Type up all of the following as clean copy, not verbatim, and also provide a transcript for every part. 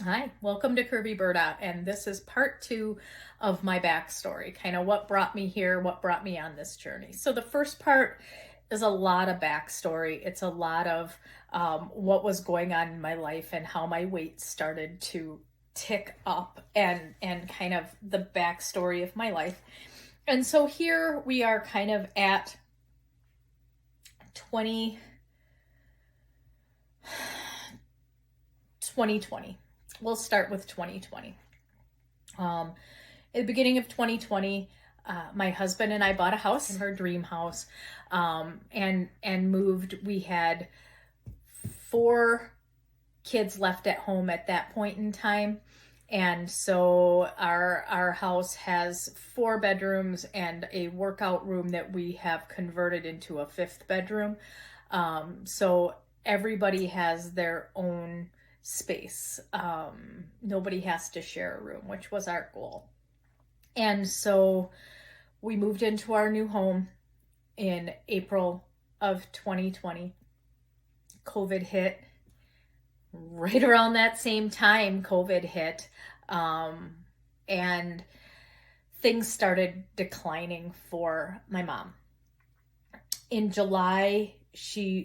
Hi, welcome to Curvy Birda, and this is part two of my backstory, kind of what brought me here, what brought me on this journey. So the first part is a lot of backstory. It's a lot of what was going on in my life and how my weight started to tick up and kind of the backstory of my life. And so here we are kind of at 2020. We'll start with 2020. At the beginning of 2020, my husband and I bought a house, in our dream house, and moved. We had 4 kids left at home at that point in time, and so our house has 4 bedrooms and a workout room that we have converted into a 5th bedroom. So everybody has their own space. Nobody has to share a room, which was our goal. And so we moved into our new home in April of 2020. COVID hit. Right around that same time, COVID hit. And things started declining for my mom. In July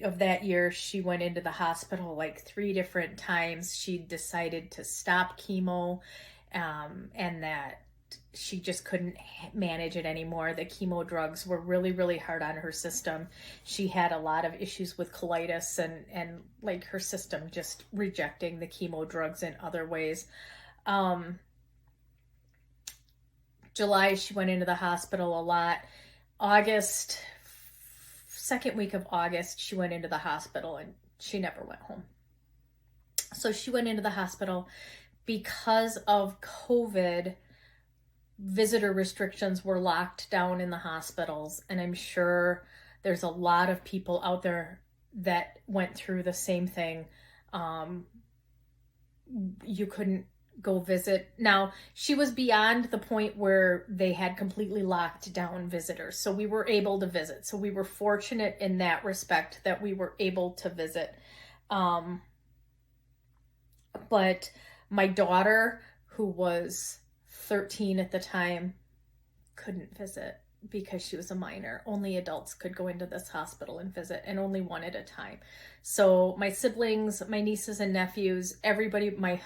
of that year, she went into the hospital like 3 different times. She decided to stop chemo, and that she just couldn't manage it anymore. The chemo drugs were really, really hard on her system. She had a lot of issues with colitis and like her system just rejecting the chemo drugs in other ways. July, she went into the hospital a lot. August, second week of August, she went into the hospital and she never went home. So she went into the hospital because of COVID. Visitor restrictions were locked down in the hospitals, and I'm sure there's a lot of people out there that went through the same thing. You couldn't go visit. Now, she was beyond the point where they had completely locked down visitors, so we were able to visit. So we were fortunate in that respect that we were able to visit. But my daughter, who was 13 at the time, couldn't visit because she was a minor. Only adults could go into this hospital and visit, and only one at a time. So my siblings, my nieces and nephews, everybody, my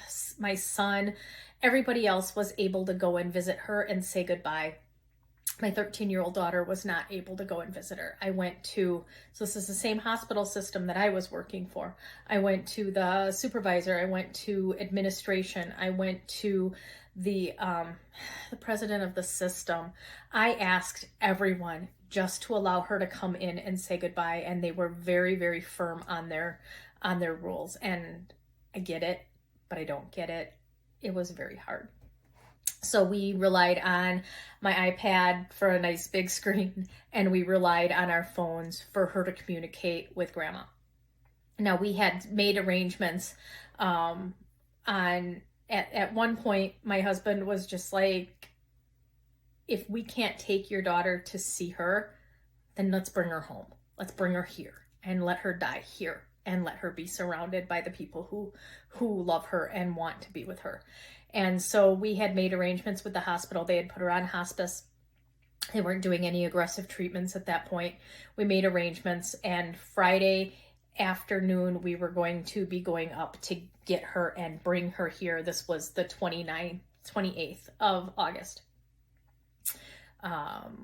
son, everybody else was able to go and visit her and say goodbye. My 13-year-old daughter was not able to go and visit her. So this is the same hospital system that I was working for. I went to the supervisor, I went to administration, I went to the president of the system. I asked everyone just to allow her to come in and say goodbye, and they were very, very firm on their rules. And I get it, but I don't get it. It was very hard. So we relied on my iPad for a nice big screen, and we relied on our phones for her to communicate with grandma. Now, we had made arrangements at one point, my husband was just like, if we can't take your daughter to see her, then let's bring her home. Let's bring her here and let her die here and let her be surrounded by the people who love her and want to be with her. And so we had made arrangements with the hospital. They had put her on hospice. They weren't doing any aggressive treatments at that point. We made arrangements, and Friday afternoon we were going to be going up to get her and bring her here. This was the 28th of August.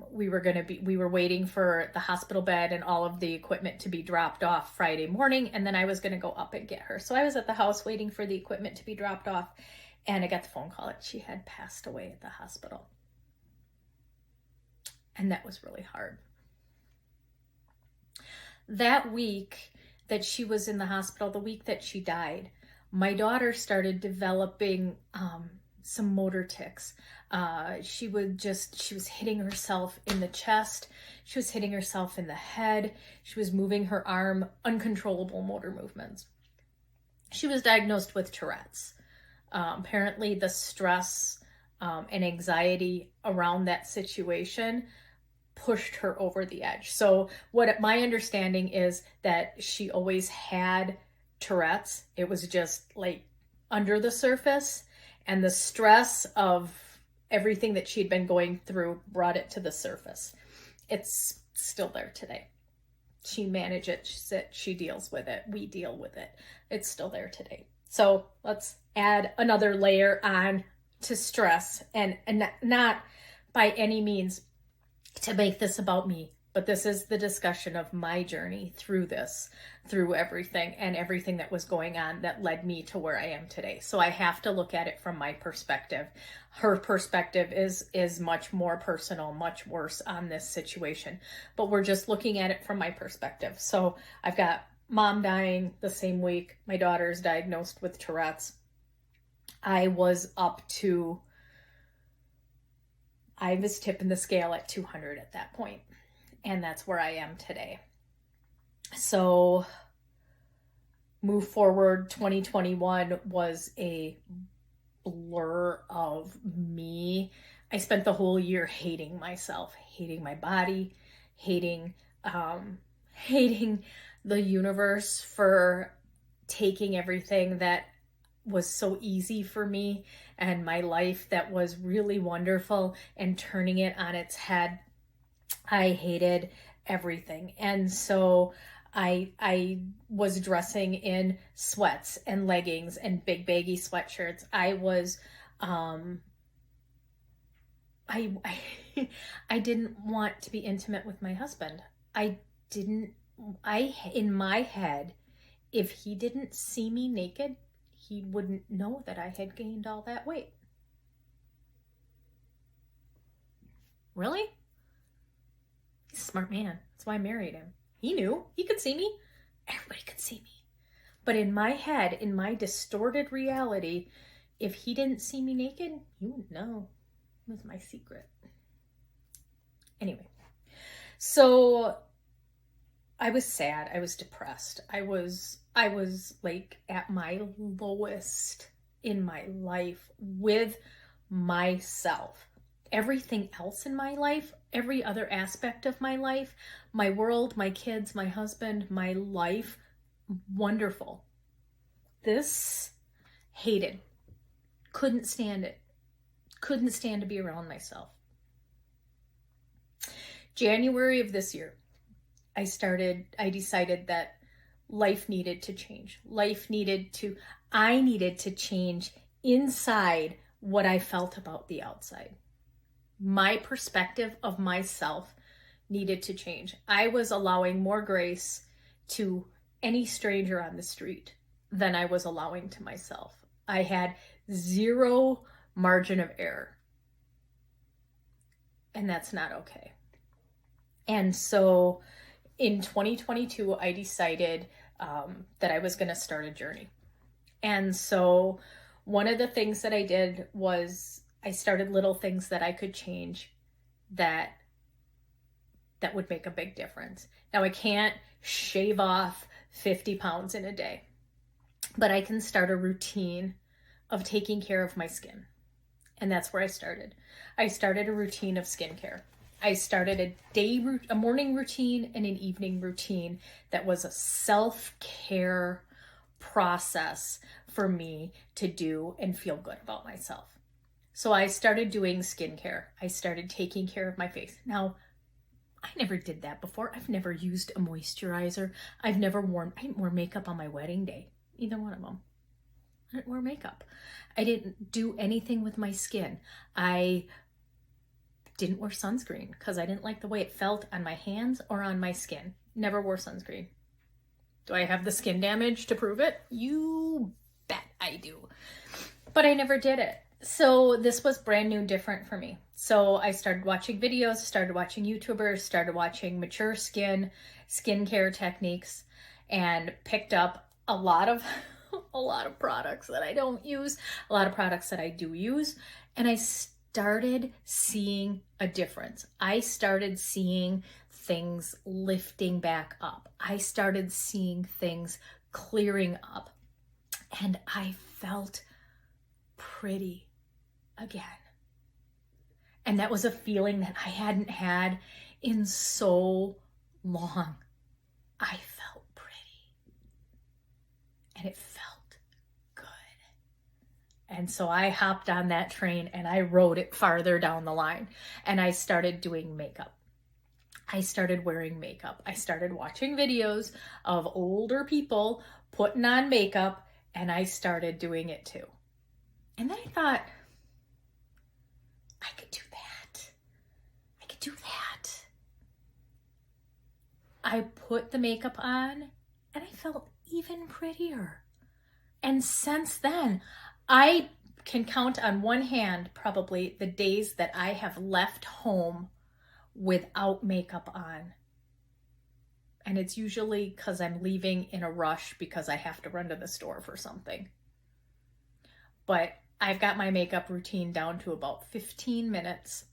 We were waiting for the hospital bed and all of the equipment to be dropped off Friday morning, and then I was going to go up and get her. So I was at the house waiting for the equipment to be dropped off, and I got the phone call that she had passed away at the hospital. And that was really hard. That week that she was in the hospital, the week that she died, my daughter started developing some motor tics. She was hitting herself in the chest. She was hitting herself in the head. She was moving her arm, uncontrollable motor movements. She was diagnosed with Tourette's. Apparently the stress and anxiety around that situation pushed her over the edge. So what my understanding is that she always had Tourette's. It was just like under the surface, and the stress of everything that she'd been going through brought it to the surface. It's still there today. She manages it, she deals with it, we deal with it. It's still there today. So let's add another layer on to stress, and not by any means to make this about me, but this is the discussion of my journey through this, through everything and everything that was going on that led me to where I am today. So I have to look at it from my perspective. Her perspective is much more personal, much worse on this situation, but we're just looking at it from my perspective. So I've got mom dying the same week. My daughter's diagnosed with Tourette's. I was tipping the scale at 200 at that point. And that's where I am today. So move forward, 2021 was a blur of me. I spent the whole year hating myself, hating my body, hating the universe for taking everything that was so easy for me and my life that was really wonderful and turning it on its head. I hated everything. And so I was dressing in sweats and leggings and big baggy sweatshirts. I didn't want to be intimate with my husband. In my head, if he didn't see me naked, he wouldn't know that I had gained all that weight. Really? He's a smart man. That's why I married him. He knew. He could see me. Everybody could see me. But in my head, in my distorted reality, if he didn't see me naked, he wouldn't know. It was my secret. Anyway, so I was sad. I was depressed. I was like at my lowest in my life with myself. Everything else in my life, every other aspect of my life, my world, my kids, my husband, my life, wonderful. This, hated. Couldn't stand it. Couldn't stand to be around myself. January of this year, I decided that life needed to change. I needed to change inside what I felt about the outside. My perspective of myself needed to change. I was allowing more grace to any stranger on the street than I was allowing to myself. I had zero margin of error. And that's not okay. And so in 2022, I decided that I was going to start a journey. And so one of the things that I did was I started little things that I could change that would make a big difference. Now, I can't shave off 50 pounds in a day, but I can start a routine of taking care of my skin. And that's where I started. I started a routine of skincare. I started a morning routine and an evening routine that was a self-care process for me to do and feel good about myself. So I started doing skincare. I started taking care of my face. Now, I never did that before. I've never used a moisturizer. I didn't wear makeup on my wedding day. Either one of them. I didn't wear makeup. I didn't do anything with my skin. I didn't wear sunscreen because I didn't like the way it felt on my hands or on my skin. Never wore sunscreen. Do I have the skin damage to prove it? You bet I do. But I never did it. So this was brand new and different for me. So I started watching videos, started watching YouTubers, started watching mature skincare techniques, and picked up a lot of products that I don't use, a lot of products that I do use, and I started seeing a difference. I started seeing things lifting back up. I started seeing things clearing up, and I felt pretty again. And that was a feeling that I hadn't had in so long. I felt pretty. And it felt good. And so I hopped on that train and I rode it farther down the line, and I started doing makeup. I started wearing makeup. I started watching videos of older people putting on makeup, and I started doing it too. And then I thought, I could do that. I could do that. I put the makeup on and I felt even prettier. And since then, I can count on one hand probably the days that I have left home without makeup on. And it's usually because I'm leaving in a rush because I have to run to the store for something. But I've got my makeup routine down to about 15 minutes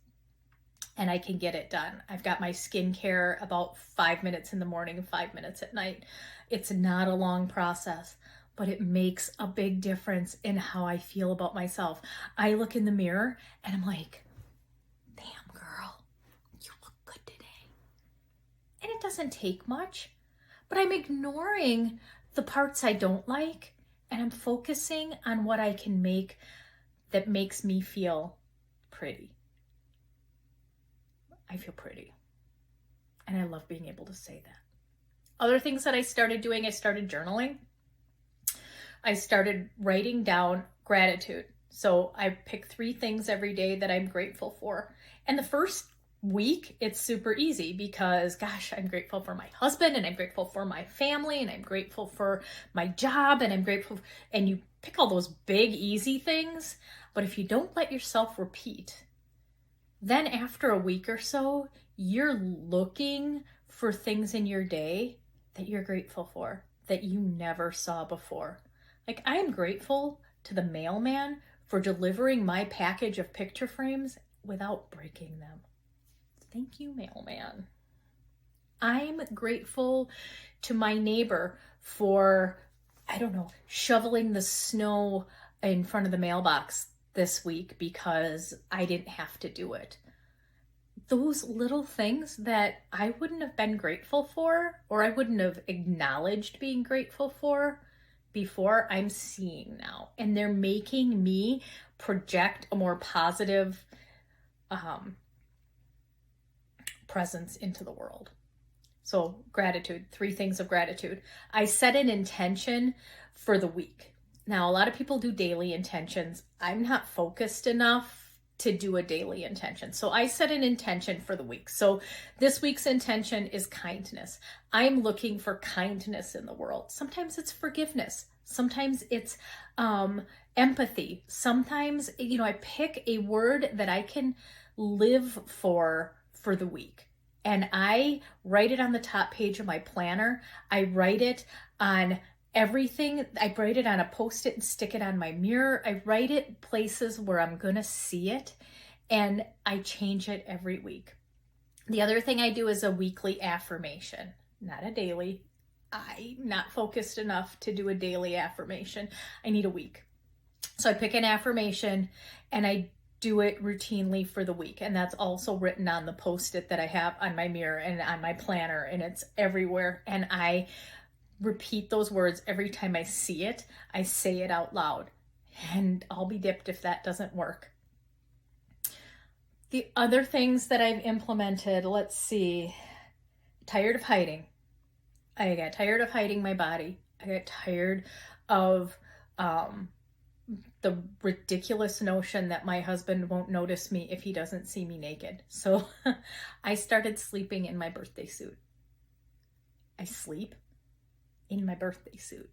and I can get it done. I've got my skincare about 5 minutes in the morning, 5 minutes at night. It's not a long process, but it makes a big difference in how I feel about myself. I look in the mirror and I'm like, damn girl, you look good today. And it doesn't take much, but I'm ignoring the parts I don't like and I'm focusing on what I can make that makes me feel pretty. I feel pretty. And I love being able to say that. Other things that I started doing, I started journaling. I started writing down gratitude. So I pick 3 things every day that I'm grateful for. And the first week, it's super easy because, gosh, I'm grateful for my husband and I'm grateful for my family and I'm grateful for my job and I'm grateful. And you pick all those big, easy things. But if you don't let yourself repeat, then after a week or so, you're looking for things in your day that you're grateful for, that you never saw before. Like, I am grateful to the mailman for delivering my package of picture frames without breaking them. Thank you, mailman. I'm grateful to my neighbor for, shoveling the snow in front of the mailbox this week because I didn't have to do it. Those little things that I wouldn't have been grateful for, or I wouldn't have acknowledged being grateful for before, I'm seeing now. And they're making me project a more positive presence into the world. So gratitude, 3 things of gratitude. I set an intention for the week. Now, a lot of people do daily intentions. I'm not focused enough to do a daily intention. So I set an intention for the week. So this week's intention is kindness. I'm looking for kindness in the world. Sometimes it's forgiveness. Sometimes it's empathy. Sometimes, I pick a word that I can live for the week. And I write it on the top page of my planner. I write it on everything. I write it on a Post-it and stick it on my mirror. I write it places where I'm going to see it, and I change it every week. The other thing I do is a weekly affirmation, not a daily. I'm not focused enough to do a daily affirmation. I need a week. So I pick an affirmation and I do it routinely for the week. And that's also written on the Post-it that I have on my mirror and on my planner, and it's everywhere. And I repeat those words every time I see it. I say it out loud, and I'll be dipped if that doesn't work. The other things that I've implemented, let's see, tired of hiding. I got tired of hiding my body. I got tired of the ridiculous notion that my husband won't notice me if he doesn't see me naked. So I started sleeping in my birthday suit. I sleep in my birthday suit.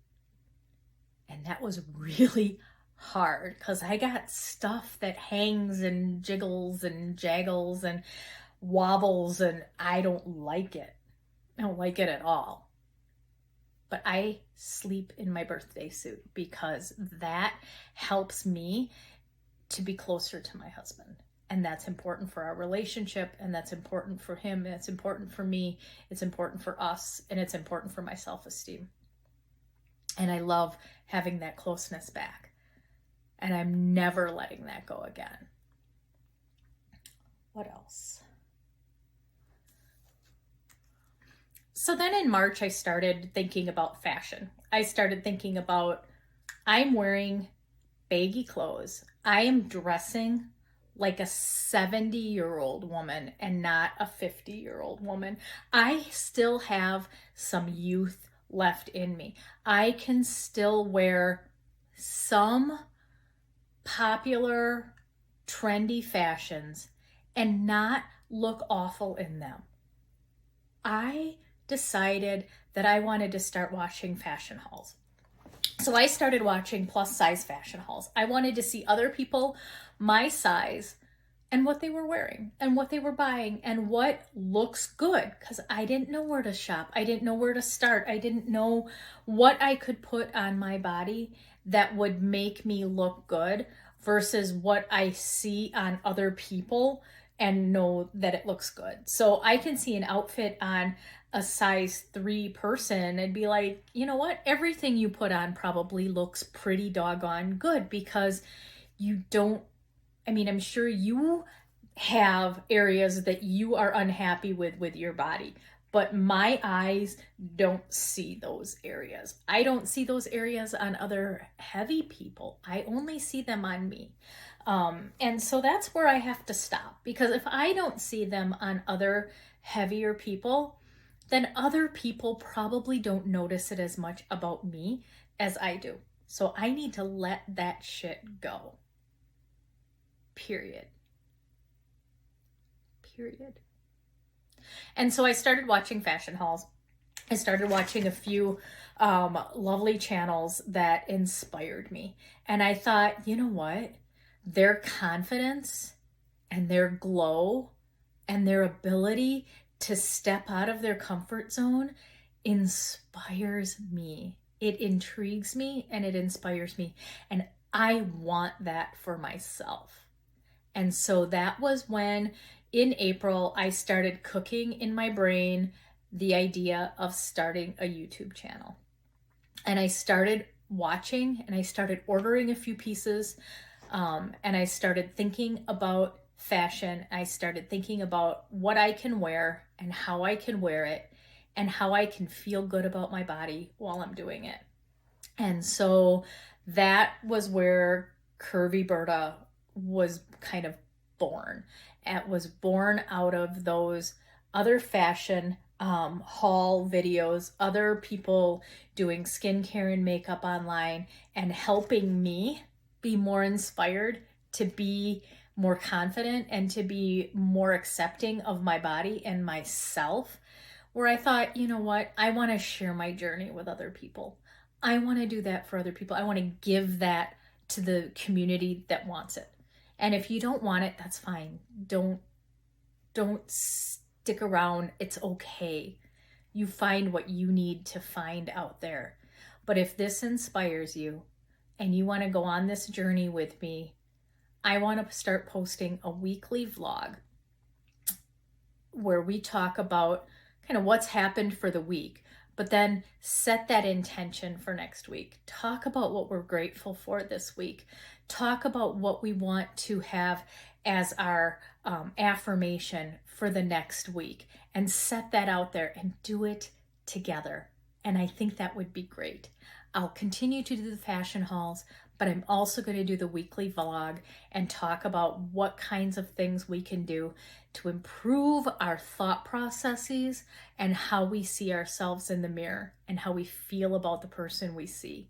And that was really hard because I got stuff that hangs and jiggles and jaggles and wobbles, and I don't like it. I don't like it at all. But I sleep in my birthday suit because that helps me to be closer to my husband. And that's important for our relationship, and that's important for him, and it's important for me, it's important for us, and it's important for my self-esteem. And I love having that closeness back. And I'm never letting that go again. What else? So then in March, I started thinking about fashion. I started thinking about, I'm wearing baggy clothes. I am dressing like a 70-year-old woman and not a 50-year-old woman. I still have some youth left in me. I can still wear some popular, trendy fashions and not look awful in them. I decided that I wanted to start watching fashion hauls. So I started watching plus size fashion hauls. I wanted to see other people my size and what they were wearing and what they were buying and what looks good, because I didn't know where to shop. I didn't know where to start. I didn't know what I could put on my body that would make me look good versus what I see on other people and know that it looks good. So I can see an outfit on a size 3 person and be like, you know what? Everything you put on probably looks pretty doggone good, because you don't, I mean, I'm sure you have areas that you are unhappy with your body, but my eyes don't see those areas. I don't see those areas on other heavy people. I only see them on me. And so that's where I have to stop, because if I don't see them on other heavier people, then other people probably don't notice it as much about me as I do. So I need to let that shit go. Period. And so I started watching fashion hauls. I started watching a few lovely channels that inspired me. And I thought, you know what? Their confidence and their glow and their ability to step out of their comfort zone inspires me. It intrigues me and it inspires me. And I want that for myself. And so that was when, in April, I started cooking in my brain the idea of starting a YouTube channel. And I started watching and I started ordering a few pieces. And I started thinking about fashion. I started thinking about what I can wear and how I can wear it and how I can feel good about my body while I'm doing it. And so that was where Curvy Berta was kind of born. It was born out of those other fashion haul videos, other people doing skincare and makeup online and helping me be more inspired to be more confident and to be more accepting of my body and myself, where I thought, you know what? I want to share my journey with other people. I want to do that for other people. I want to give that to the community that wants it. And if you don't want it, that's fine. Don't stick around. It's okay. You find what you need to find out there. But if this inspires you and you want to go on this journey with me, I want to start posting a weekly vlog where we talk about kind of what's happened for the week, but then set that intention for next week. Talk about what we're grateful for this week. Talk about what we want to have as our affirmation for the next week, and set that out there and do it together. And I think that would be great. I'll continue to do the fashion hauls, but I'm also going to do the weekly vlog and talk about what kinds of things we can do to improve our thought processes and how we see ourselves in the mirror and how we feel about the person we see.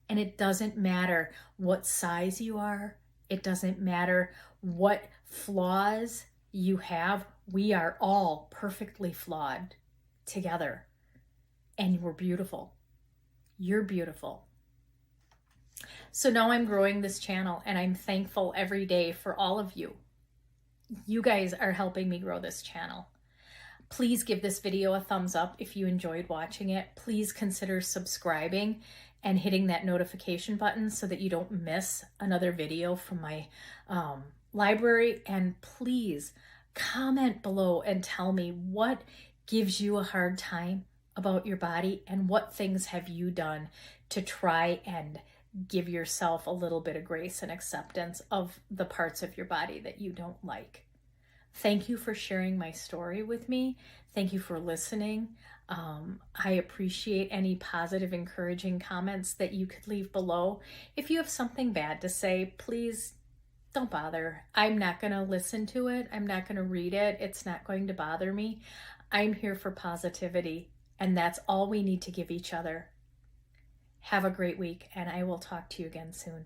And it doesn't matter what size you are. It doesn't matter what flaws you have. We are all perfectly flawed together. And we're beautiful. You're beautiful. So now I'm growing this channel and I'm thankful every day for all of you. You guys are helping me grow this channel. Please give this video a thumbs up if you enjoyed watching it. Please consider subscribing and hitting that notification button so that you don't miss another video from my library. And please comment below and tell me what gives you a hard time about your body and what things have you done to try and give yourself a little bit of grace and acceptance of the parts of your body that you don't like. Thank you for sharing my story with me. Thank you for listening. I appreciate any positive, encouraging comments that you could leave below. If you have something bad to say, please don't bother. I'm not going to listen to it. I'm not going to read it. It's not going to bother me. I'm here for positivity, and that's all we need to give each other. Have a great week, and I will talk to you again soon.